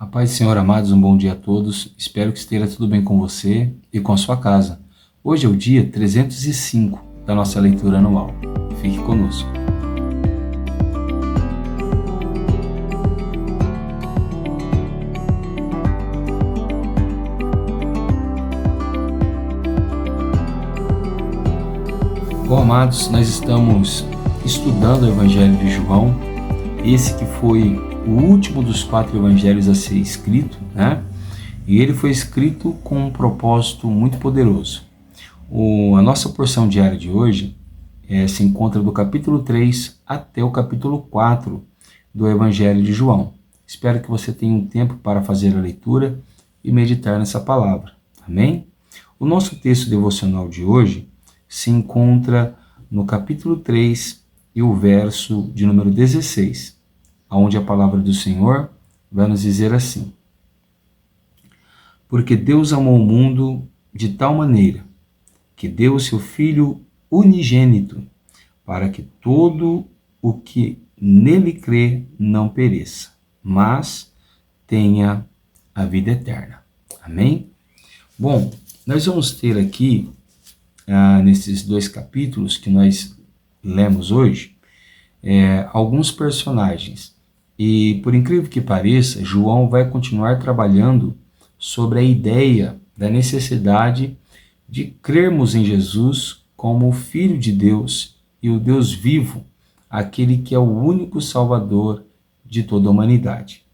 A paz do Senhor, amados, um bom dia a todos. Espero que esteja tudo bem com você e com a sua casa. Hoje é o dia 305 da nossa leitura anual. Fique conosco. Bom, amados, nós estamos estudando o Evangelho de João, esse que foi o último dos 4 evangelhos a ser escrito, né? E ele foi escrito com um propósito muito poderoso. A nossa porção diária de hoje se encontra do capítulo 3 até o capítulo 4 do Evangelho de João. Espero que você tenha um tempo para fazer a leitura e meditar nessa palavra. Amém? O nosso texto devocional de hoje se encontra no capítulo 3 e o verso de número 16, onde a palavra do Senhor vai nos dizer assim: Porque Deus amou o mundo de tal maneira que deu o seu Filho unigênito, para que todo o que nele crê não pereça, mas tenha a vida eterna. Amém? Bom, nós vamos ter aqui, nesses 2 capítulos que nós lemos hoje, alguns personagens. E, por incrível que pareça, João vai continuar trabalhando sobre a ideia da necessidade de crermos em Jesus como o Filho de Deus e o Deus vivo, aquele que é o único Salvador de toda a humanidade.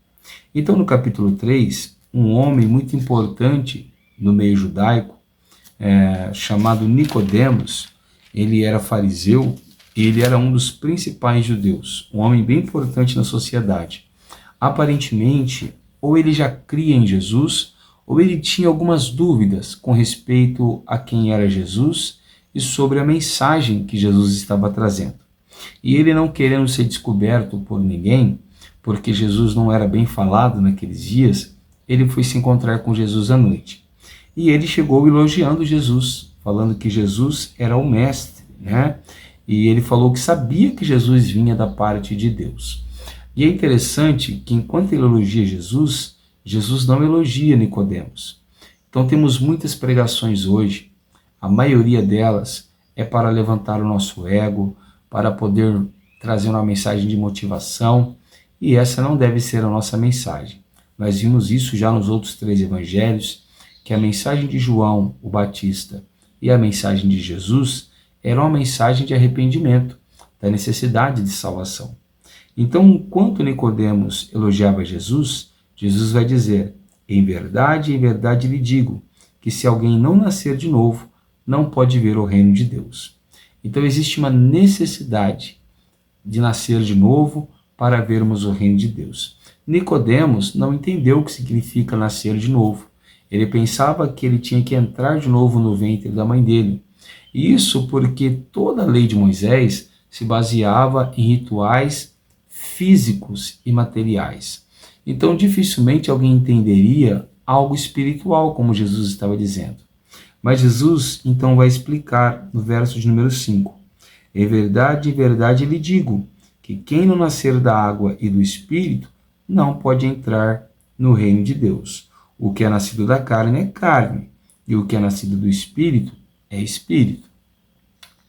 Então, no capítulo 3, um homem muito importante no meio judaico, chamado Nicodemos, ele era fariseu, ele era um dos principais judeus, um homem bem importante na sociedade. Aparentemente, ou ele já cria em Jesus, ou ele tinha algumas dúvidas com respeito a quem era Jesus e sobre a mensagem que Jesus estava trazendo. E ele, não querendo ser descoberto por ninguém, porque Jesus não era bem falado naqueles dias, ele foi se encontrar com Jesus à noite. E ele chegou elogiando Jesus, falando que Jesus era o mestre, né? E ele falou que sabia que Jesus vinha da parte de Deus. E é interessante que enquanto ele elogia Jesus, Jesus não elogia Nicodemos. Então temos muitas pregações hoje, a maioria delas é para levantar o nosso ego, para poder trazer uma mensagem de motivação, e essa não deve ser a nossa mensagem. Nós vimos isso já nos outros 3 evangelhos, que a mensagem de João, o Batista, e a mensagem de Jesus era uma mensagem de arrependimento, da necessidade de salvação. Então, enquanto Nicodemos elogiava Jesus, Jesus vai dizer: em verdade lhe digo, que se alguém não nascer de novo, não pode ver o reino de Deus. Então existe uma necessidade de nascer de novo para vermos o reino de Deus. Nicodemos não entendeu o que significa nascer de novo. Ele pensava que ele tinha que entrar de novo no ventre da mãe dele. Isso porque toda a lei de Moisés se baseava em rituais físicos e materiais. Então, dificilmente alguém entenderia algo espiritual, como Jesus estava dizendo. Mas Jesus, então, vai explicar no verso de número 5. Em verdade lhe digo, que quem não nascer da água e do Espírito não pode entrar no reino de Deus. O que é nascido da carne é carne, e o que é nascido do Espírito é Espírito.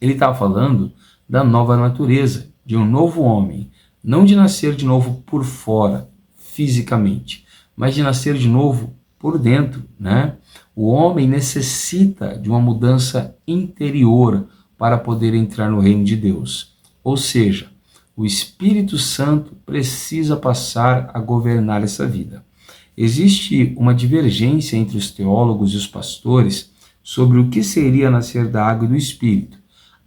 Ele está falando da nova natureza, de um novo homem, não de nascer de novo por fora, fisicamente, mas de nascer de novo por dentro, né? O homem necessita de uma mudança interior para poder entrar no reino de Deus. Ou seja, o Espírito Santo precisa passar a governar essa vida. Existe uma divergência entre os teólogos e os pastores sobre o que seria nascer da água e do Espírito.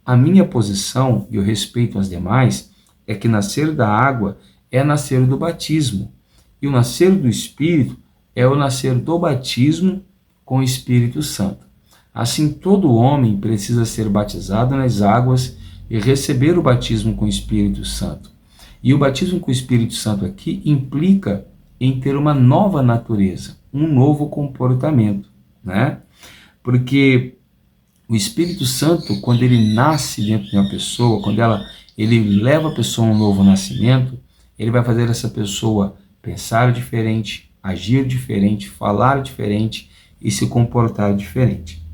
A minha posição, e eu respeito as demais, é que nascer da água é nascer do batismo, e o nascer do Espírito é o nascer do batismo com o Espírito Santo. Assim, todo homem precisa ser batizado nas águas e receber o batismo com o Espírito Santo. E o batismo com o Espírito Santo aqui implica em ter uma nova natureza, um novo comportamento, né? Porque o Espírito Santo, quando ele nasce dentro de uma pessoa, quando ele leva a pessoa a um novo nascimento, ele vai fazer essa pessoa pensar diferente, agir diferente, falar diferente e se comportar diferente.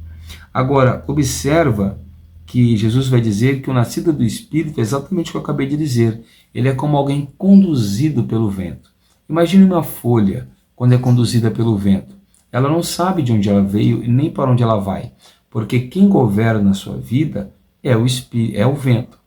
Agora, observa que Jesus vai dizer que o nascido do Espírito é exatamente o que eu acabei de dizer. Ele é como alguém conduzido pelo vento. Imagine uma folha quando é conduzida pelo vento. Ela não sabe de onde ela veio e nem para onde ela vai, porque quem governa a sua vida é o vento.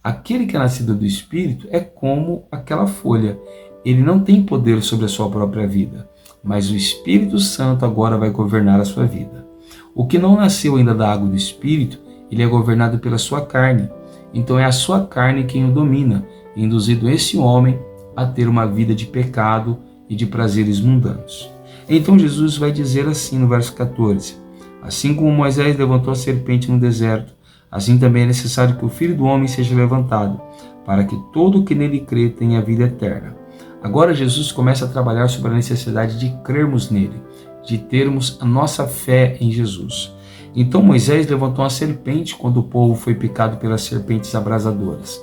Aquele que é nascido do Espírito é como aquela folha. Ele não tem poder sobre a sua própria vida, mas o Espírito Santo agora vai governar a sua vida. O que não nasceu ainda da água do Espírito, ele é governado pela sua carne. Então é a sua carne quem o domina, induzindo esse homem a ter uma vida de pecado e de prazeres mundanos. Então Jesus vai dizer assim no verso 14: assim como Moisés levantou a serpente no deserto, assim também é necessário que o Filho do Homem seja levantado, para que todo o que nele crê tenha vida eterna. Agora Jesus começa a trabalhar sobre a necessidade de crermos nele, de termos a nossa fé em Jesus. Então Moisés levantou uma serpente quando o povo foi picado pelas serpentes abrasadoras.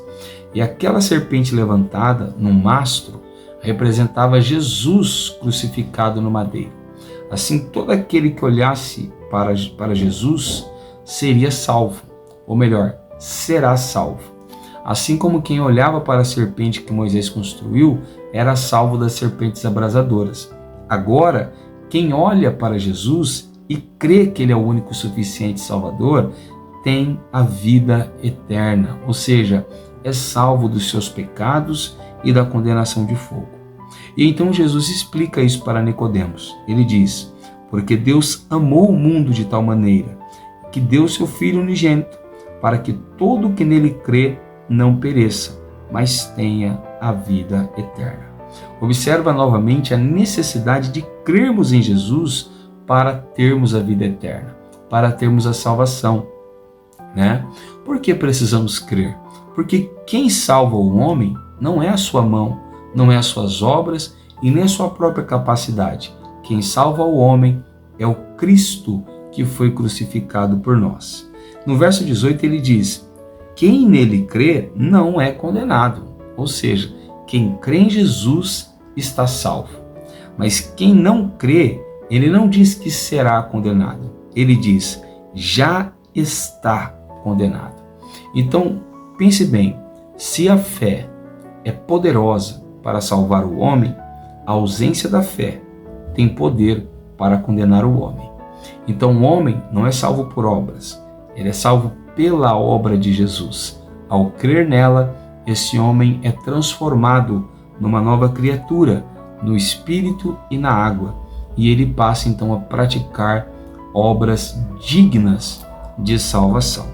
E aquela serpente levantada num mastro representava Jesus crucificado no madeiro. Assim, todo aquele que olhasse para Jesus seria salvo, ou melhor, será salvo. Assim como quem olhava para a serpente que Moisés construiu era salvo das serpentes abrasadoras. Agora, quem olha para Jesus e crê que ele é o único suficiente Salvador, tem a vida eterna, ou seja, é salvo dos seus pecados e da condenação de fogo. E então Jesus explica isso para Nicodemos. Ele diz: porque Deus amou o mundo de tal maneira que deu seu Filho unigênito, para que todo o que nele crê não pereça, mas tenha a vida eterna. Observa novamente a necessidade de crermos em Jesus para termos a vida eterna, para termos a salvação, né? Por que precisamos crer? Porque quem salva o homem não é a sua mão, não é as suas obras e nem a sua própria capacidade. Quem salva o homem é o Cristo que foi crucificado por nós. No verso 18 ele diz: quem nele crê não é condenado, ou seja, quem crê em Jesus está salvo. Mas quem não crê, ele não diz que será condenado, ele diz: já está condenado. Então, pense bem, se a fé é poderosa para salvar o homem, a ausência da fé tem poder para condenar o homem. Então o homem não é salvo por obras, ele é salvo pela obra de Jesus. Ao crer nela, esse homem é transformado numa nova criatura, no Espírito e na água, e ele passa então a praticar obras dignas de salvação.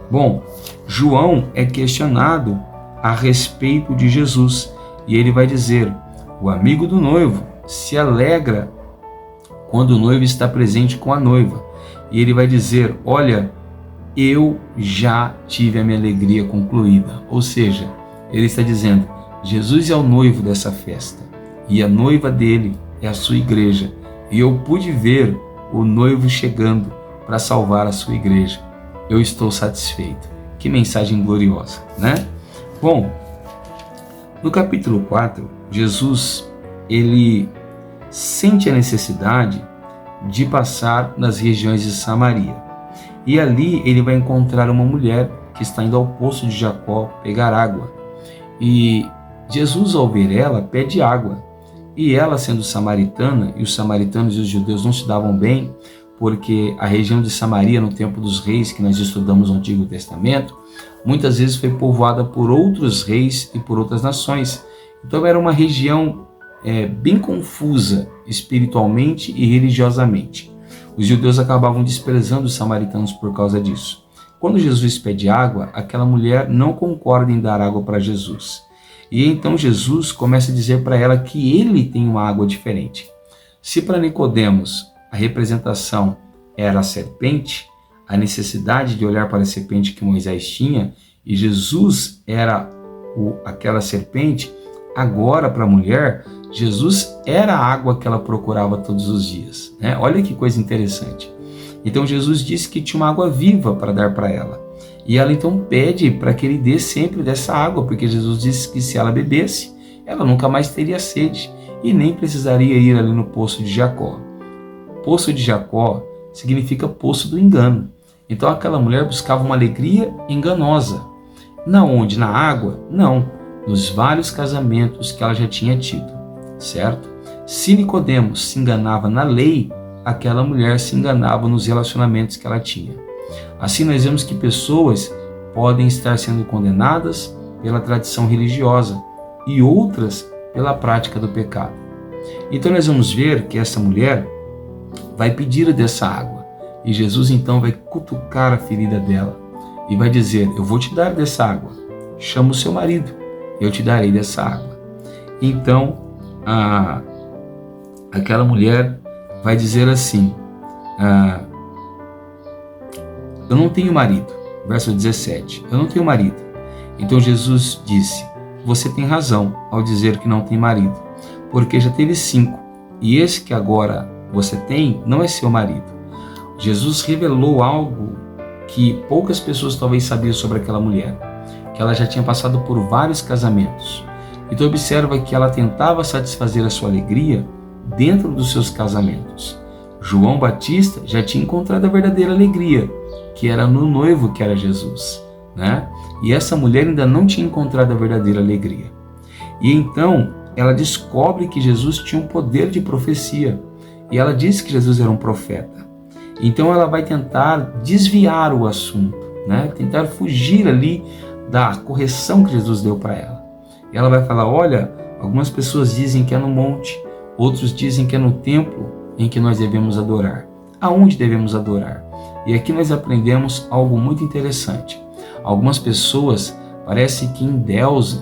Bom, João é questionado a respeito de Jesus, e ele vai dizer: o amigo do noivo se alegra quando o noivo está presente com a noiva. E ele vai dizer: olha, eu já tive a minha alegria concluída. Ou seja, ele está dizendo: Jesus é o noivo dessa festa e a noiva dele é a sua igreja. E eu pude ver o noivo chegando para salvar a sua igreja. Eu estou satisfeito. Que mensagem gloriosa, né? Bom, no capítulo 4, Jesus, ele sente a necessidade de passar nas regiões de Samaria. E ali ele vai encontrar uma mulher que está indo ao poço de Jacó pegar água. E Jesus, ao ver ela, pede água. E ela, sendo samaritana, e os samaritanos e os judeus não se davam bem, porque a região de Samaria, no tempo dos reis, que nós estudamos no Antigo Testamento, muitas vezes foi povoada por outros reis e por outras nações. Então era uma região bem confusa espiritualmente e religiosamente. Os judeus acabavam desprezando os samaritanos por causa disso. Quando Jesus pede água, aquela mulher não concorda em dar água para Jesus. E então Jesus começa a dizer para ela que ele tem uma água diferente. Se para Nicodemos a representação era a serpente, a necessidade de olhar para a serpente que Moisés tinha, e Jesus era aquela serpente, agora para a mulher, Jesus era a água que ela procurava todos os dias, né? Olha que coisa interessante. Então Jesus disse que tinha uma água viva para dar para ela. E ela então pede para que ele dê sempre dessa água, porque Jesus disse que se ela bebesse, ela nunca mais teria sede. e nem precisaria ir ali no poço de Jacó. Poço de Jacó significa poço do engano. Então aquela mulher buscava uma alegria enganosa. Na onde? Na água? Não, nos vários casamentos que ela já tinha tido, certo? Se Nicodemos se enganava na lei, aquela mulher se enganava nos relacionamentos que ela tinha. Assim nós vemos que pessoas podem estar sendo condenadas pela tradição religiosa e outras pela prática do pecado. Então nós vamos ver que essa mulher vai pedir dessa água e Jesus então vai cutucar a ferida dela e vai dizer: eu vou te dar dessa água, chama o seu marido, eu te darei dessa água. Então aquela mulher vai dizer assim: eu não tenho marido. Verso 17, eu não tenho marido. Então Jesus disse: você tem razão ao dizer que não tem marido, porque já teve 5, e esse que agora você tem não é seu marido. Jesus revelou algo que poucas pessoas talvez sabiam sobre aquela mulher, que ela já tinha passado por vários casamentos. Então observa que ela tentava satisfazer a sua alegria dentro dos seus casamentos. João Batista já tinha encontrado a verdadeira alegria, que era no noivo, que era Jesus, né? E essa mulher ainda não tinha encontrado a verdadeira alegria. E então ela descobre que Jesus tinha um poder de profecia, e ela disse que Jesus era um profeta. Então ela vai tentar desviar o assunto, né? Tentar fugir ali da correção que Jesus deu para ela. E ela vai falar: olha, algumas pessoas dizem que é no monte, outros dizem que é no templo em que nós devemos adorar. Aonde devemos adorar? E aqui nós aprendemos algo muito interessante. Algumas pessoas parece que em Deus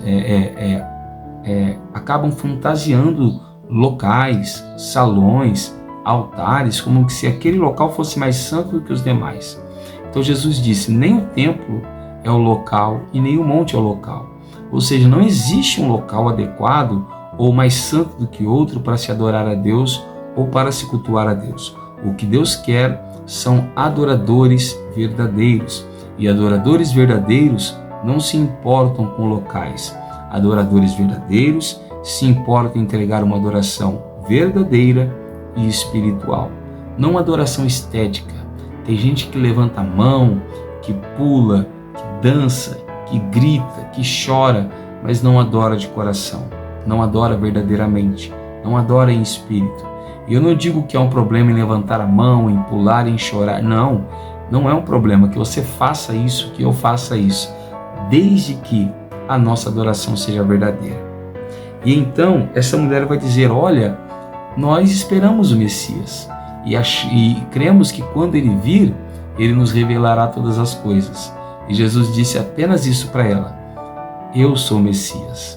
acabam fantasiando locais, salões, altares, como se aquele local fosse mais santo do que os demais. Então Jesus disse: nem o templo é o local e nem o monte é o local. Ou seja, não existe um local adequado ou mais santo do que outro para se adorar a Deus ou para se cultuar a Deus. O que Deus quer são adoradores verdadeiros. E adoradores verdadeiros não se importam com locais. Adoradores verdadeiros se importam em entregar uma adoração verdadeira e espiritual. Não uma adoração estética. Tem gente que levanta a mão, que pula, que dança, que grita, que chora, mas não adora de coração. Não adora verdadeiramente. Não adora em espírito. E eu não digo que é um problema em levantar a mão, em pular, em chorar. Não, não é um problema que você faça isso, que eu faça isso, desde que a nossa adoração seja verdadeira. E então essa mulher vai dizer: olha, nós esperamos o Messias e cremos que quando ele vir, ele nos revelará todas as coisas. E Jesus disse apenas isso para ela: eu sou o Messias.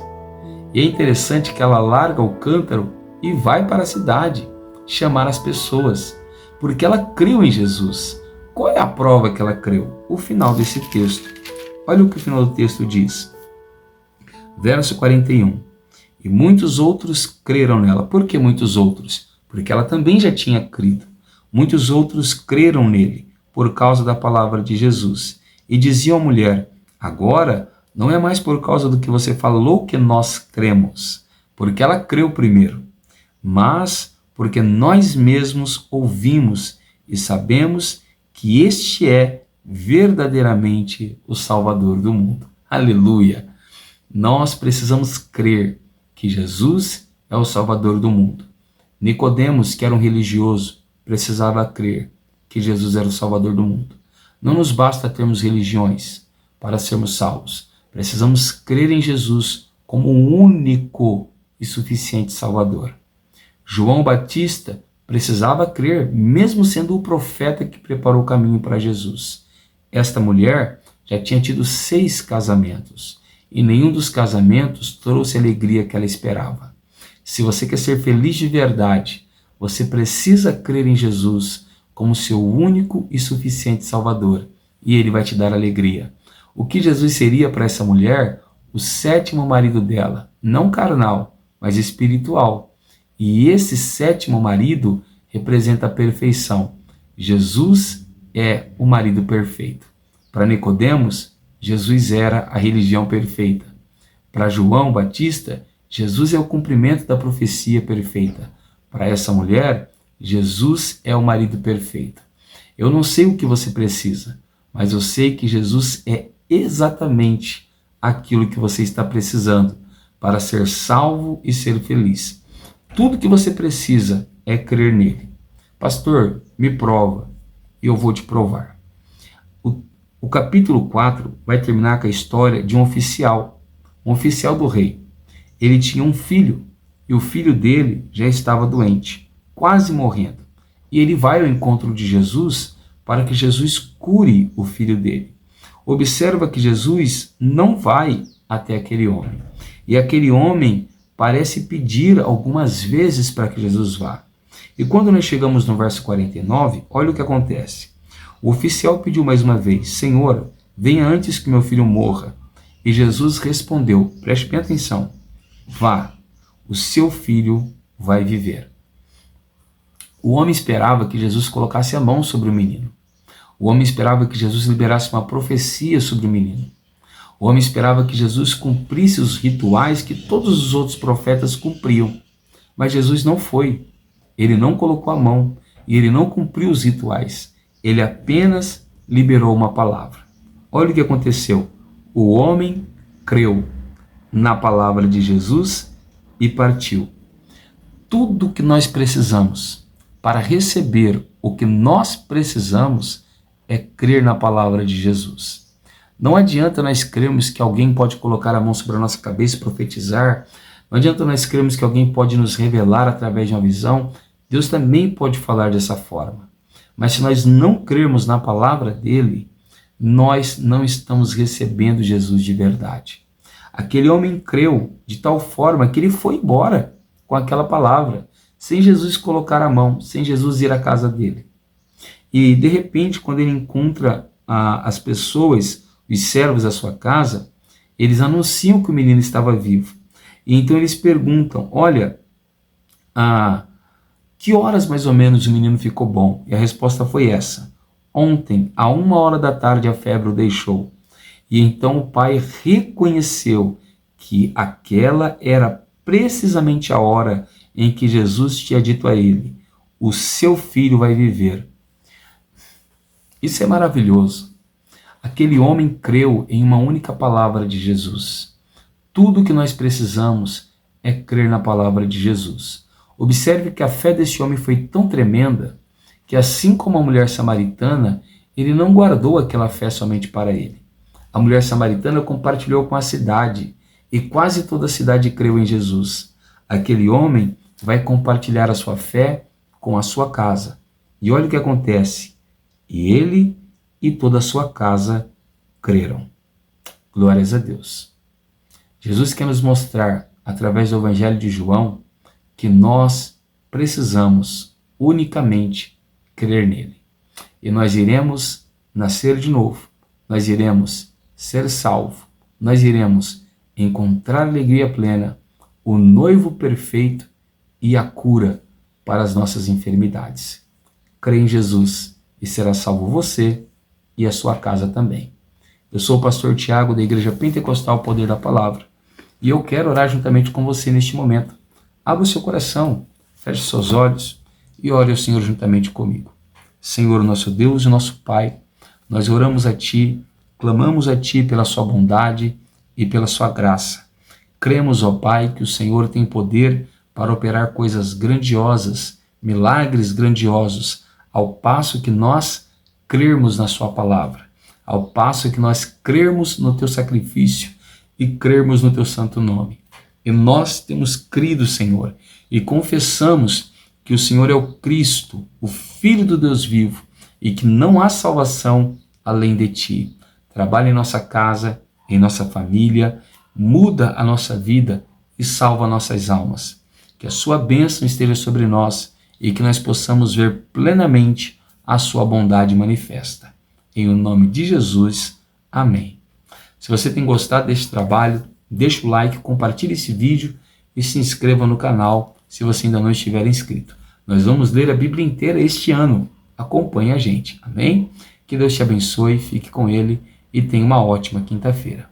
E é interessante que ela larga o cântaro e vai para a cidade chamar as pessoas, porque ela creu em Jesus. Qual é a prova que ela creu? O final desse texto. Olha o que o final do texto diz. Verso 41. E muitos outros creram nela. Por que muitos outros? Porque ela também já tinha crido. Muitos outros creram nele por causa da palavra de Jesus. E diziam à mulher: agora não é mais por causa do que você falou que nós cremos, porque ela creu primeiro, mas porque nós mesmos ouvimos e sabemos que este é verdadeiramente o Salvador do mundo. Aleluia! Nós precisamos crer que Jesus é o Salvador do mundo. Nicodemos, que era um religioso, precisava crer que Jesus era o Salvador do mundo. Não nos basta termos religiões para sermos salvos. Precisamos crer em Jesus como o único e suficiente Salvador. João Batista precisava crer, mesmo sendo o profeta que preparou o caminho para Jesus. Esta mulher já tinha tido 6 casamentos e nenhum dos casamentos trouxe a alegria que ela esperava. Se você quer ser feliz de verdade, você precisa crer em Jesus como seu único e suficiente Salvador, e ele vai te dar alegria. O que Jesus seria para essa mulher? O 7º marido dela, não carnal, mas espiritual. E esse 7º marido representa a perfeição. Jesus é o marido perfeito. Para Nicodemos, Jesus era a religião perfeita. Para João Batista, Jesus é o cumprimento da profecia perfeita. Para essa mulher, Jesus é o marido perfeito. Eu não sei o que você precisa, mas eu sei que Jesus é exatamente aquilo que você está precisando para ser salvo e ser feliz. Tudo que você precisa é crer nele. Pastor, me prova e eu vou te provar. O capítulo 4 vai terminar com a história de um oficial do rei. Ele tinha um filho e o filho dele já estava doente, quase morrendo. E ele vai ao encontro de Jesus para que Jesus cure o filho dele. Observa que Jesus não vai até aquele homem. E aquele homem parece pedir algumas vezes para que Jesus vá. E quando nós chegamos no verso 49, olha o que acontece. O oficial pediu mais uma vez: Senhor, venha antes que meu filho morra. E Jesus respondeu, preste bem atenção, vá, o seu filho vai viver. O homem esperava que Jesus colocasse a mão sobre o menino. O homem esperava que Jesus liberasse uma profecia sobre o menino. O homem esperava que Jesus cumprisse os rituais que todos os outros profetas cumpriam. Mas Jesus não foi. Ele não colocou a mão e ele não cumpriu os rituais. Ele apenas liberou uma palavra. Olha o que aconteceu. O homem creu na palavra de Jesus e partiu. Tudo o que nós precisamos para receber o que nós precisamos é crer na palavra de Jesus. Não adianta nós crermos que alguém pode colocar a mão sobre a nossa cabeça e profetizar. Não adianta nós crermos que alguém pode nos revelar através de uma visão. Deus também pode falar dessa forma. Mas se nós não crermos na palavra dele, nós não estamos recebendo Jesus de verdade. Aquele homem creu de tal forma que ele foi embora com aquela palavra, sem Jesus colocar a mão, sem Jesus ir à casa dele. E de repente, quando ele encontra as pessoas, os servos da sua casa, eles anunciam que o menino estava vivo. E então eles perguntam, olha, que horas mais ou menos o menino ficou bom? E a resposta foi essa: ontem, à 13h a febre o deixou. E então o pai reconheceu que aquela era precisamente a hora em que Jesus tinha dito a ele: o seu filho vai viver. Isso é maravilhoso. Aquele homem creu em uma única palavra de Jesus. Tudo o que nós precisamos é crer na palavra de Jesus. Observe que a fé desse homem foi tão tremenda que, assim como a mulher samaritana, ele não guardou aquela fé somente para ele. A mulher samaritana compartilhou com a cidade e quase toda a cidade creu em Jesus. Aquele homem vai compartilhar a sua fé com a sua casa. E olha o que acontece. E ele e toda a sua casa creram. Glórias a Deus. Jesus quer nos mostrar, através do Evangelho de João, que nós precisamos unicamente crer nele. E nós iremos nascer de novo, nós iremos ser salvos, nós iremos encontrar alegria plena, o noivo perfeito e a cura para as nossas enfermidades. Crê em Jesus e será salvo você e a sua casa também. Eu sou o pastor Tiago da Igreja Pentecostal Poder da Palavra e eu quero orar juntamente com você neste momento. Abra o seu coração, feche seus olhos e ore ao Senhor juntamente comigo. Senhor, nosso Deus e nosso Pai, nós oramos a Ti, clamamos a Ti pela Sua bondade e pela Sua graça. Cremos, ó Pai, que o Senhor tem poder para operar coisas grandiosas, milagres grandiosos, ao passo que nós crermos na Sua palavra, ao passo que nós crermos no Teu sacrifício e crermos no Teu santo nome. E nós temos crido, Senhor, e confessamos que o Senhor é o Cristo, o Filho do Deus vivo, e que não há salvação além de Ti. Trabalha em nossa casa, em nossa família, muda a nossa vida e salva nossas almas. Que a Sua bênção esteja sobre nós e que nós possamos ver plenamente a Sua bondade manifesta. Em o nome de Jesus, amém. Se você tem gostado deste trabalho, deixa o like, compartilhe esse vídeo e se inscreva no canal se você ainda não estiver inscrito. Nós vamos ler a Bíblia inteira este ano. Acompanhe a gente, amém? Que Deus te abençoe, fique com Ele e tenha uma ótima quinta-feira.